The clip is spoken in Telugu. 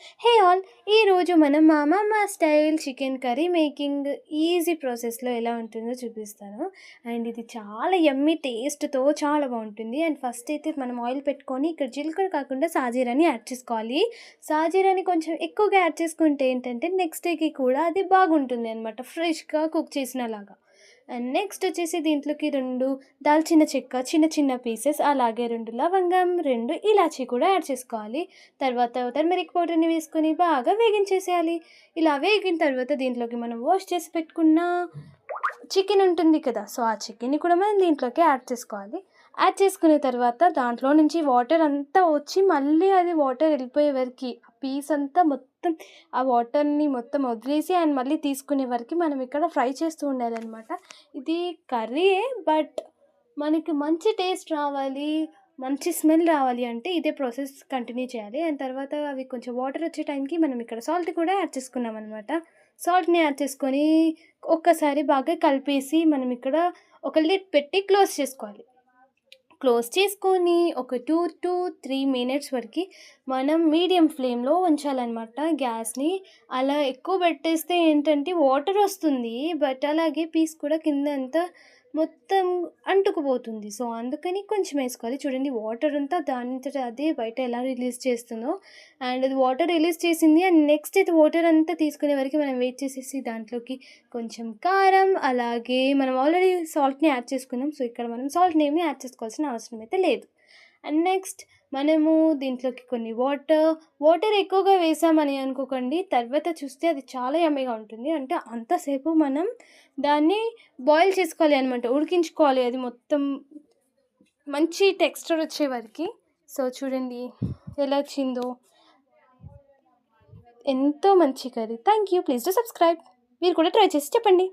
Hey all! ఈరోజు మనం మా అమ్మమ్మ style chicken curry making easy ప్రాసెస్‌లో ఎలా ఉంటుందో చూపిస్తాను. అండ్ ఇది చాలా యమ్మీ టేస్ట్‌తో చాలా బావుంటుంది. అండ్ ఫస్ట్ అయితే మనం ఆయిల్ పెట్టుకొని ఇక్కడ జీలకర్ర కాకుండా సాజీరాని యాడ్ చేసుకోవాలి. సాజీరాని కొంచెం ఎక్కువగా యాడ్ చేసుకుంటే ఏంటంటే నెక్స్ట్ డేకి కూడా అది బాగుంటుంది అనమాట. ఫ్రెష్‌గా కుక్ చేసినలాగా. అండ్ నెక్స్ట్ వచ్చేసి దీంట్లోకి 2 దాల్చిన చెక్క చిన్న చిన్న పీసెస్, అలాగే 2 లవంగం, 2 ఇలాచీ కూడా యాడ్ చేసుకోవాలి. తర్వాత టర్మరిక్ పౌడర్‌ని వేసుకొని బాగా వేగించేసేయాలి. ఇలా వేగిన తర్వాత దీంట్లోకి మనం వాష్ చేసి పెట్టుకున్న చికెన్ ఉంటుంది కదా! సో, ఆ చికెన్‌ని కూడా మనం దీంట్లోకి యాడ్ చేసుకోవాలి. యాడ్ చేసుకున్న తర్వాత దాంట్లో నుంచి వాటర్ అంతా వచ్చి మళ్ళీ అది వాటర్ వెళ్ళిపోయే వరకి ఆ పీస్ అంతా మొత్తం ఆ వాటర్‌ని మొత్తం వదిలేసి అండ్ మళ్ళీ తీసుకునే వరకి మనం ఇక్కడ ఫ్రై చేస్తూ ఉండాలనమాట. ఇది కర్రీయే బట్ మనకి మంచి టేస్ట్ రావాలి, మంచి స్మెల్ రావాలి అంటే ఇదే ప్రాసెస్ కంటిన్యూ చేయాలి. అండ్ తర్వాత అవి కొంచెం వాటర్ వచ్చే టైంకి మనం ఇక్కడ సాల్ట్ కూడా యాడ్ చేసుకున్నామనమాట. సాల్ట్‌ని యాడ్ చేసుకొని ఒక్కసారి బాగా కలిపేసి మనం ఇక్కడ ఒక లిడ్ పెట్టి క్లోజ్ చేసుకోవాలి. క్లోజ్ చేసుకొని ఒక 2-3 మినిట్స్ వరకి మనం మీడియం ఫ్లేమ్‌లో ఉంచాలనమాట గ్యాస్‌ని. అలా ఎక్కువ పెట్టేస్తే ఏంటంటే వాటరొస్తుంది. బట్ అలాగే పీస్ కూడా కిందంతా మొత్తం అంటుకుపోతుంది. సో, అందుకని కొంచెం ఏసుకోవాలి. చూడండి వాటరంతా దానంతట అదే బయట ఎలా రిలీజ్ చేస్తుందో. అండ్ అది వాటర్ రిలీజ్ చేసింది. అండ్ నెక్స్ట్ అయితే వాటరంతా తీసుకునే వరకు మనం వెయిట్ చేసేసి దాంట్లోకి కొంచెం కారం, అలాగే మనం ఆల్రెడీ సాల్ట్‌ని యాడ్ చేసుకున్నాం. సో, ఇక్కడ మనం సాల్ట్‌ని ఏమి యాడ్ చేసుకోవాల్సిన అవసరం అయితే లేదు. అండ్ నెక్స్ట్ మనము దీంట్లోకి కొన్ని వాటర్ ఎక్కువగా వేసామని అనుకోకండి. తర్వాత చూస్తే అది చాలా యమ్మీగా ఉంటుంది. అంటే అంతసేపు మనం దాన్ని బాయిల్ చేసుకోవాలి అనమాట. ఉడికించుకోవాలి అది మొత్తం మంచి టెక్స్చర్ వచ్చే వరకి. సో, చూడండి ఎలా వచ్చిందో. ఎంతో మంచి curry. Thank you. Please do subscribe. మీరు కూడా ట్రై చేసి చెప్పండి.